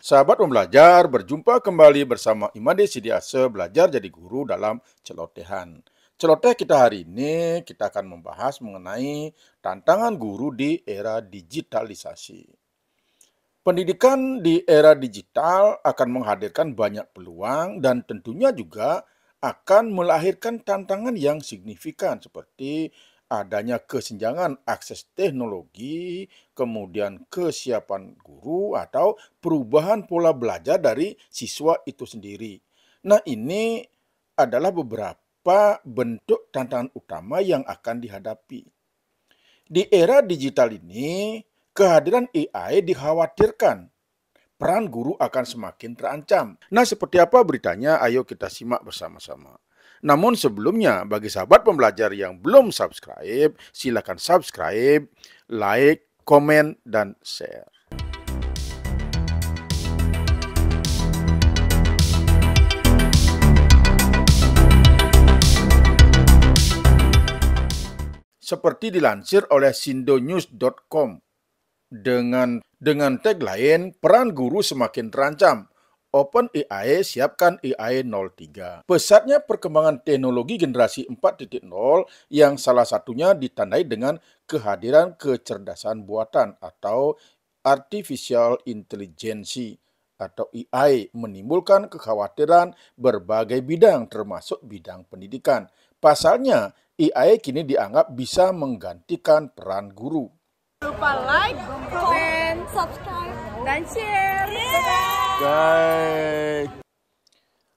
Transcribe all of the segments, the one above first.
Sahabat pembelajar, berjumpa kembali bersama Imade Sidiase belajar jadi guru dalam celotehan. Celoteh kita hari ini, kita akan membahas mengenai tantangan guru di era digitalisasi. Pendidikan di era digital akan menghadirkan banyak peluang dan tentunya juga akan melahirkan tantangan yang signifikan seperti adanya kesenjangan akses teknologi, kemudian kesiapan guru atau perubahan pola belajar dari siswa itu sendiri. Nah, ini adalah beberapa bentuk tantangan utama yang akan dihadapi. Di era digital ini, kehadiran AI dikhawatirkan peran guru akan semakin terancam. Nah, seperti apa beritanya? Ayo kita simak bersama-sama. Namun sebelumnya, bagi sahabat pembelajar yang belum subscribe, silakan subscribe, like, komen, dan share. Seperti dilansir oleh sindonews.com, dengan tagline peran guru semakin terancam. OpenAI siapkan AI 03. Pesatnya perkembangan teknologi generasi 4.0 yang salah satunya ditandai dengan kehadiran kecerdasan buatan atau artificial intelligence atau AI menimbulkan kekhawatiran berbagai bidang termasuk bidang pendidikan. Pasalnya, AI kini dianggap bisa menggantikan peran guru. Lupa like, comment, subscribe, dan share. Guys,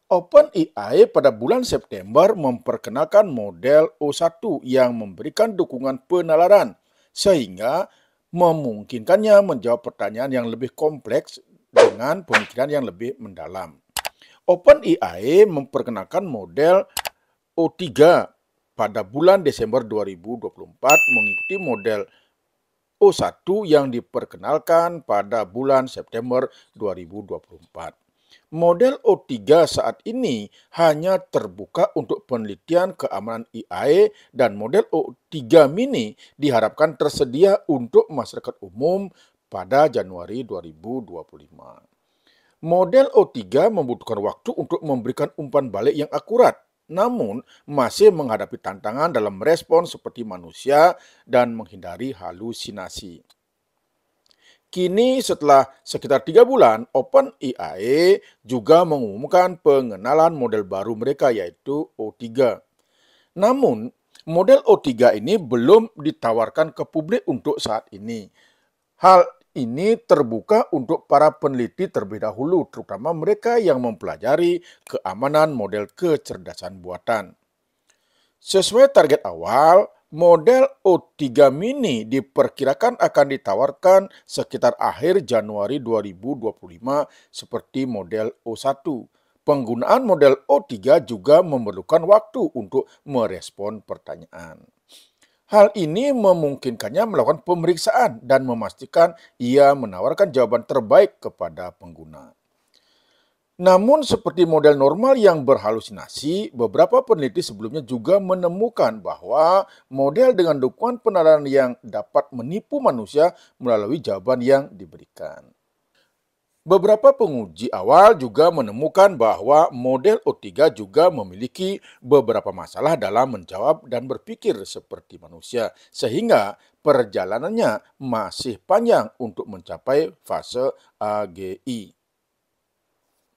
OpenAI pada bulan September memperkenalkan model O1 yang memberikan dukungan penalaran sehingga memungkinkannya menjawab pertanyaan yang lebih kompleks dengan pemikiran yang lebih mendalam. OpenAI memperkenalkan model O3 pada bulan Desember 2024 mengikuti model O1 yang diperkenalkan pada bulan September 2024. Model O3 saat ini hanya terbuka untuk penelitian keamanan AI dan model O3 mini diharapkan tersedia untuk masyarakat umum pada Januari 2025. Model O3 membutuhkan waktu untuk memberikan umpan balik yang akurat, namun masih menghadapi tantangan dalam merespon seperti manusia dan menghindari halusinasi. Kini setelah sekitar 3 bulan, OpenAI juga mengumumkan pengenalan model baru mereka yaitu O3. Namun, model O3 ini belum ditawarkan ke publik untuk saat ini. Hal ini terbuka untuk para peneliti terlebih dahulu, terutama mereka yang mempelajari keamanan model kecerdasan buatan. Sesuai target awal, model O3 mini diperkirakan akan ditawarkan sekitar akhir Januari 2025 seperti model O1. Penggunaan model O3 juga memerlukan waktu untuk merespon pertanyaan. Hal ini memungkinkannya melakukan pemeriksaan dan memastikan ia menawarkan jawaban terbaik kepada pengguna. Namun seperti model normal yang berhalusinasi, beberapa peneliti sebelumnya juga menemukan bahwa model dengan dukungan penalaran yang dapat menipu manusia melalui jawaban yang diberikan. Beberapa penguji awal juga menemukan bahwa model O3 juga memiliki beberapa masalah dalam menjawab dan berpikir seperti manusia, sehingga perjalanannya masih panjang untuk mencapai fase AGI.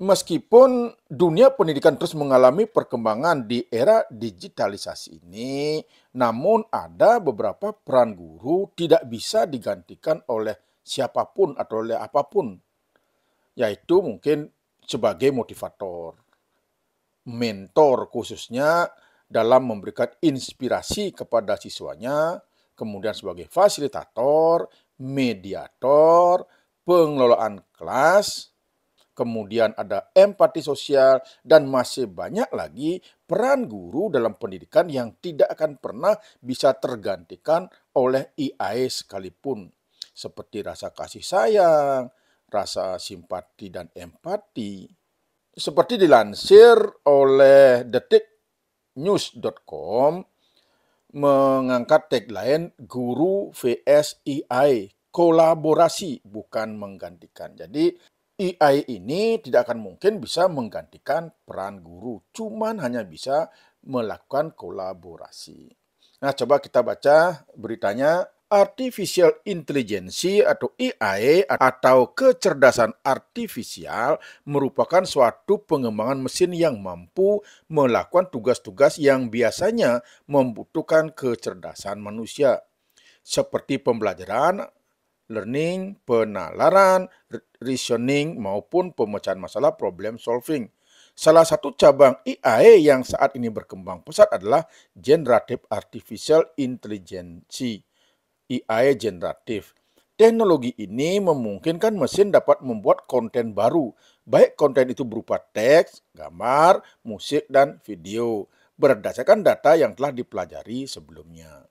Meskipun dunia pendidikan terus mengalami perkembangan di era digitalisasi ini, namun ada beberapa peran guru tidak bisa digantikan oleh siapapun atau oleh apapun, yaitu mungkin sebagai motivator, mentor khususnya dalam memberikan inspirasi kepada siswanya, kemudian sebagai fasilitator, mediator, pengelolaan kelas, kemudian ada empati sosial, dan masih banyak lagi peran guru dalam pendidikan yang tidak akan pernah bisa tergantikan oleh AI sekalipun. Seperti rasa kasih sayang, rasa simpati dan empati. Seperti dilansir oleh detiknews.com, mengangkat tagline guru vs AI, kolaborasi bukan menggantikan. Jadi AI ini tidak akan mungkin bisa menggantikan peran guru, cuman hanya bisa melakukan kolaborasi. Nah, coba kita baca beritanya. Artificial Intelligence atau AI atau kecerdasan artifisial merupakan suatu pengembangan mesin yang mampu melakukan tugas-tugas yang biasanya membutuhkan kecerdasan manusia, seperti pembelajaran, learning, penalaran, reasoning, maupun pemecahan masalah problem solving. Salah satu cabang AI yang saat ini berkembang pesat adalah Generative Artificial Intelligence, AI generatif. Teknologi ini memungkinkan mesin dapat membuat konten baru, baik konten itu berupa teks, gambar, musik, dan video, berdasarkan data yang telah dipelajari sebelumnya.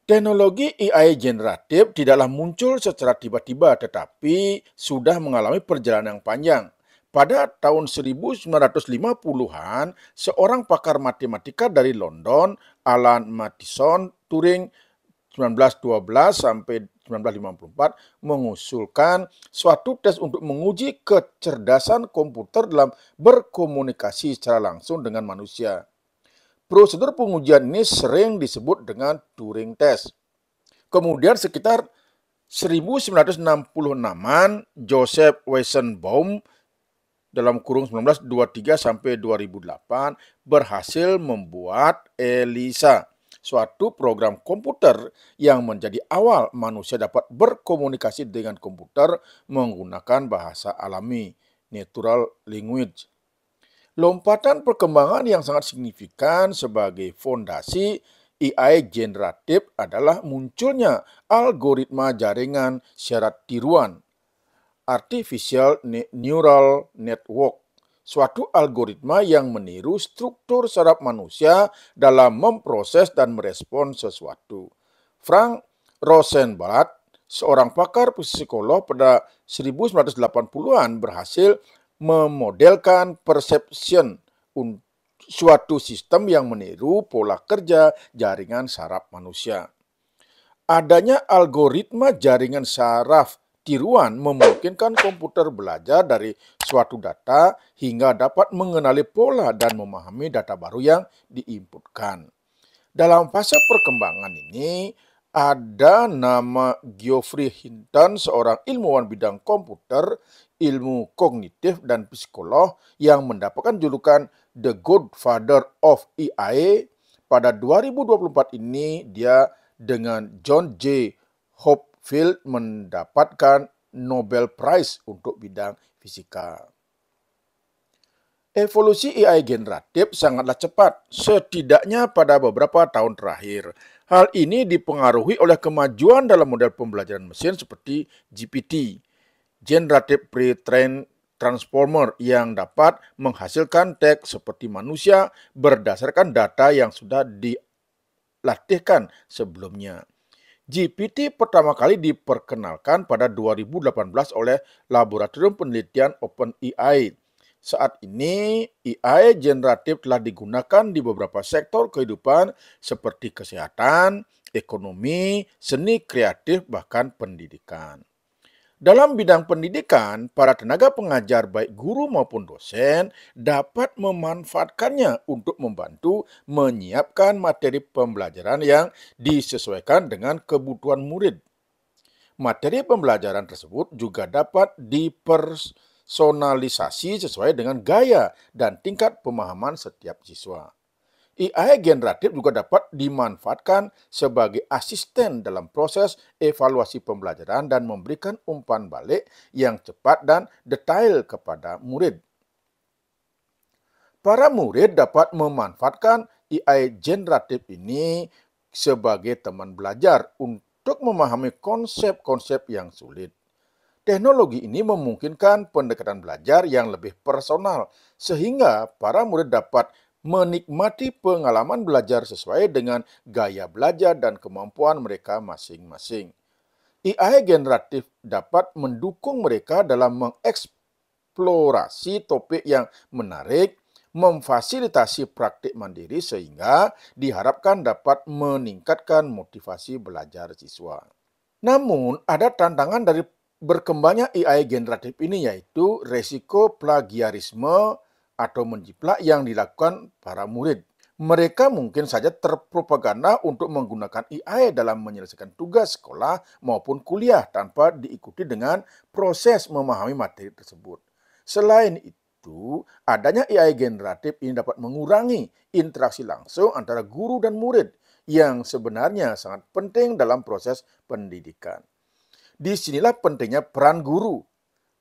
Teknologi AI generatif tidaklah muncul secara tiba-tiba, tetapi sudah mengalami perjalanan yang panjang. Pada tahun 1950-an, seorang pakar matematika dari London, Alan Matheson Turing 1912 sampai 1954, mengusulkan suatu tes untuk menguji kecerdasan komputer dalam berkomunikasi secara langsung dengan manusia. Prosedur pengujian ini sering disebut dengan Turing Test. Kemudian sekitar 1966-an, Joseph Weizenbaum dalam kurung 1923 sampai 2008 berhasil membuat ELIZA, suatu program komputer yang menjadi awal manusia dapat berkomunikasi dengan komputer menggunakan bahasa alami, natural language. Lompatan perkembangan yang sangat signifikan sebagai fondasi AI generatif adalah munculnya algoritma jaringan syarat tiruan, Artificial Neural Network, suatu algoritma yang meniru struktur saraf manusia dalam memproses dan merespons sesuatu. Frank Rosenblatt, seorang pakar psikolog pada 1980-an, berhasil memodelkan perception, suatu sistem yang meniru pola kerja jaringan saraf manusia. Adanya algoritma jaringan saraf tiruan memungkinkan komputer belajar dari suatu data hingga dapat mengenali pola dan memahami data baru yang diinputkan. Dalam fase perkembangan ini, ada nama Geoffrey Hinton, seorang ilmuwan bidang komputer, ilmu kognitif, dan psikolog yang mendapatkan julukan The Godfather of AI. Pada 2024 ini, dia dengan John J. Hopfield mendapatkan Nobel Prize untuk bidang fisika. Evolusi AI generatif sangatlah cepat, setidaknya pada beberapa tahun terakhir. Hal ini dipengaruhi oleh kemajuan dalam model pembelajaran mesin seperti GPT, Generative Pre-trained Transformer, yang dapat menghasilkan teks seperti manusia berdasarkan data yang sudah dilatihkan sebelumnya. GPT pertama kali diperkenalkan pada 2018 oleh Laboratorium Penelitian OpenAI. Saat ini, AI generatif telah digunakan di beberapa sektor kehidupan seperti kesehatan, ekonomi, seni kreatif, bahkan pendidikan. Dalam bidang pendidikan, para tenaga pengajar baik guru maupun dosen dapat memanfaatkannya untuk membantu menyiapkan materi pembelajaran yang disesuaikan dengan kebutuhan murid. Materi pembelajaran tersebut juga dapat dipersonalisasi sesuai dengan gaya dan tingkat pemahaman setiap siswa. AI generatif juga dapat dimanfaatkan sebagai asisten dalam proses evaluasi pembelajaran dan memberikan umpan balik yang cepat dan detail kepada murid. Para murid dapat memanfaatkan AI generatif ini sebagai teman belajar untuk memahami konsep-konsep yang sulit. Teknologi ini memungkinkan pendekatan belajar yang lebih personal, sehingga para murid dapat menikmati pengalaman belajar sesuai dengan gaya belajar dan kemampuan mereka masing-masing. AI generatif dapat mendukung mereka dalam mengeksplorasi topik yang menarik, memfasilitasi praktik mandiri sehingga diharapkan dapat meningkatkan motivasi belajar siswa. Namun, ada tantangan dari berkembangnya AI generatif ini yaitu resiko plagiarisme atau menjiplak yang dilakukan para murid. Mereka mungkin saja terpropaganda untuk menggunakan AI dalam menyelesaikan tugas sekolah maupun kuliah tanpa diikuti dengan proses memahami materi tersebut. Selain itu, adanya AI generatif ini dapat mengurangi interaksi langsung antara guru dan murid yang sebenarnya sangat penting dalam proses pendidikan. Disinilah pentingnya peran guru.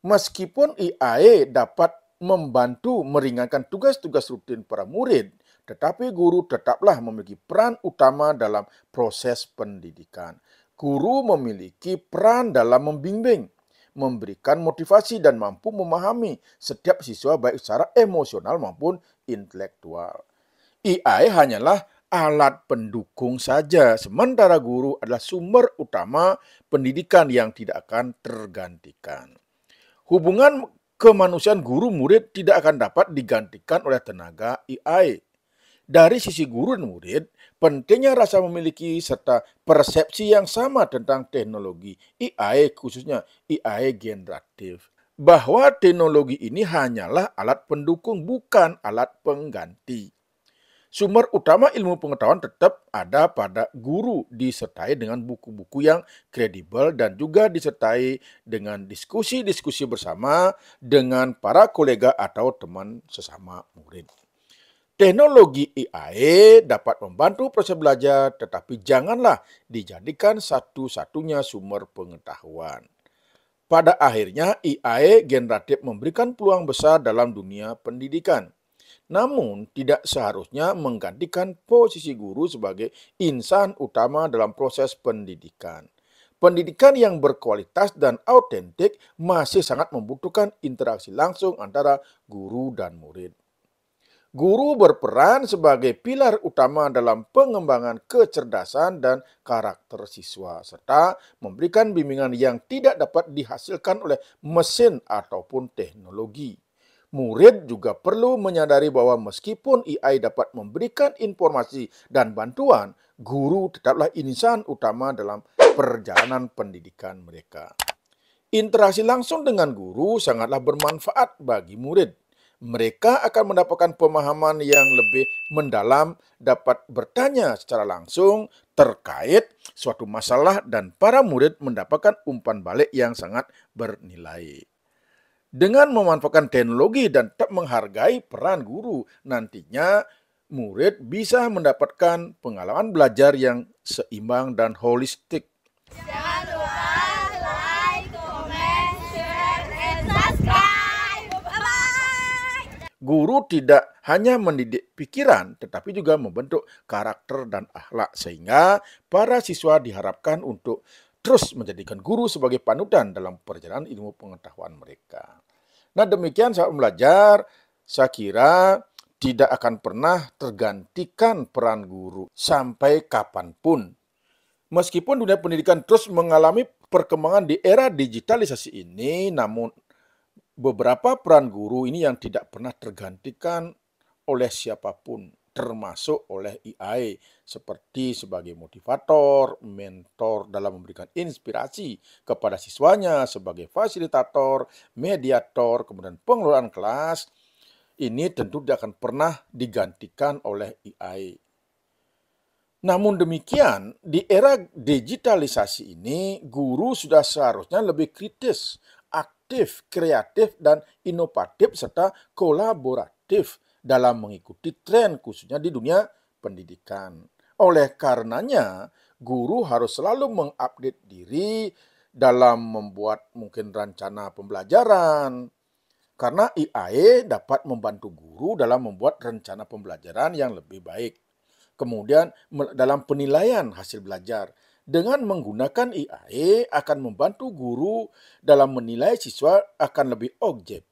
Meskipun AI dapat membantu meringankan tugas-tugas rutin para murid, tetapi guru tetaplah memiliki peran utama dalam proses pendidikan. Guru memiliki peran dalam membimbing, memberikan motivasi dan mampu memahami setiap siswa baik secara emosional maupun intelektual. AI hanyalah alat pendukung saja, sementara guru adalah sumber utama pendidikan yang tidak akan tergantikan. Hubungan kemanusiaan guru-murid tidak akan dapat digantikan oleh tenaga AI. Dari sisi guru dan murid, pentingnya rasa memiliki serta persepsi yang sama tentang teknologi AI, khususnya AI generatif. Bahwa teknologi ini hanyalah alat pendukung, bukan alat pengganti. Sumber utama ilmu pengetahuan tetap ada pada guru, disertai dengan buku-buku yang kredibel dan juga disertai dengan diskusi-diskusi bersama dengan para kolega atau teman sesama murid. Teknologi AI dapat membantu proses belajar, tetapi janganlah dijadikan satu-satunya sumber pengetahuan. Pada akhirnya, AI generatif memberikan peluang besar dalam dunia pendidikan. Namun, tidak seharusnya menggantikan posisi guru sebagai insan utama dalam proses pendidikan. Pendidikan yang berkualitas dan autentik masih sangat membutuhkan interaksi langsung antara guru dan murid. Guru berperan sebagai pilar utama dalam pengembangan kecerdasan dan karakter siswa, serta memberikan bimbingan yang tidak dapat dihasilkan oleh mesin ataupun teknologi. Murid juga perlu menyadari bahwa meskipun AI dapat memberikan informasi dan bantuan, guru tetaplah insan utama dalam perjalanan pendidikan mereka. Interaksi langsung dengan guru sangatlah bermanfaat bagi murid. Mereka akan mendapatkan pemahaman yang lebih mendalam, dapat bertanya secara langsung terkait suatu masalah, dan para murid mendapatkan umpan balik yang sangat bernilai. Dengan memanfaatkan teknologi dan tetap menghargai peran guru, nantinya murid bisa mendapatkan pengalaman belajar yang seimbang dan holistik. Jangan lupa like, comment, share, and subscribe. Bye-bye. Guru tidak hanya mendidik pikiran, tetapi juga membentuk karakter dan akhlak, sehingga para siswa diharapkan untuk terus menjadikan guru sebagai panutan dalam perjalanan ilmu pengetahuan mereka. Nah, demikian sahabat belajar, saya kira tidak akan pernah tergantikan peran guru sampai kapanpun. Meskipun dunia pendidikan terus mengalami perkembangan di era digitalisasi ini, namun beberapa peran guru ini yang tidak pernah tergantikan oleh siapapun, termasuk oleh AI, seperti sebagai motivator, mentor dalam memberikan inspirasi kepada siswanya, sebagai fasilitator, mediator, kemudian pengelolaan kelas. Ini tentu tidak akan pernah digantikan oleh AI. Namun demikian, di era digitalisasi ini, guru sudah seharusnya lebih kritis, aktif, kreatif, dan inovatif, serta kolaboratif dalam mengikuti tren, khususnya di dunia pendidikan. Oleh karenanya, guru harus selalu mengupdate diri dalam membuat mungkin rencana pembelajaran, karena AI dapat membantu guru dalam membuat rencana pembelajaran yang lebih baik. Kemudian dalam penilaian hasil belajar, dengan menggunakan AI akan membantu guru dalam menilai siswa akan lebih objektif,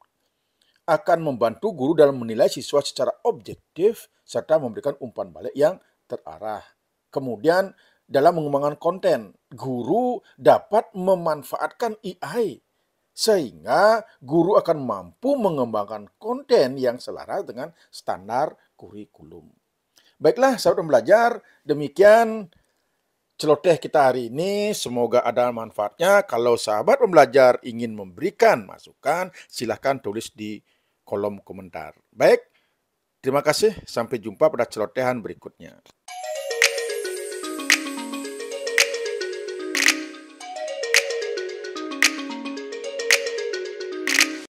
akan membantu guru dalam menilai siswa secara objektif serta memberikan umpan balik yang terarah. Kemudian dalam mengembangkan konten, guru dapat memanfaatkan AI sehingga guru akan mampu mengembangkan konten yang selaras dengan standar kurikulum. Baiklah sahabat pembelajar, demikian celoteh kita hari ini. Semoga ada manfaatnya. Kalau sahabat pembelajar ingin memberikan masukan, silahkan tulis di kolom komentar. Baik, terima kasih. Sampai jumpa pada celotehan berikutnya.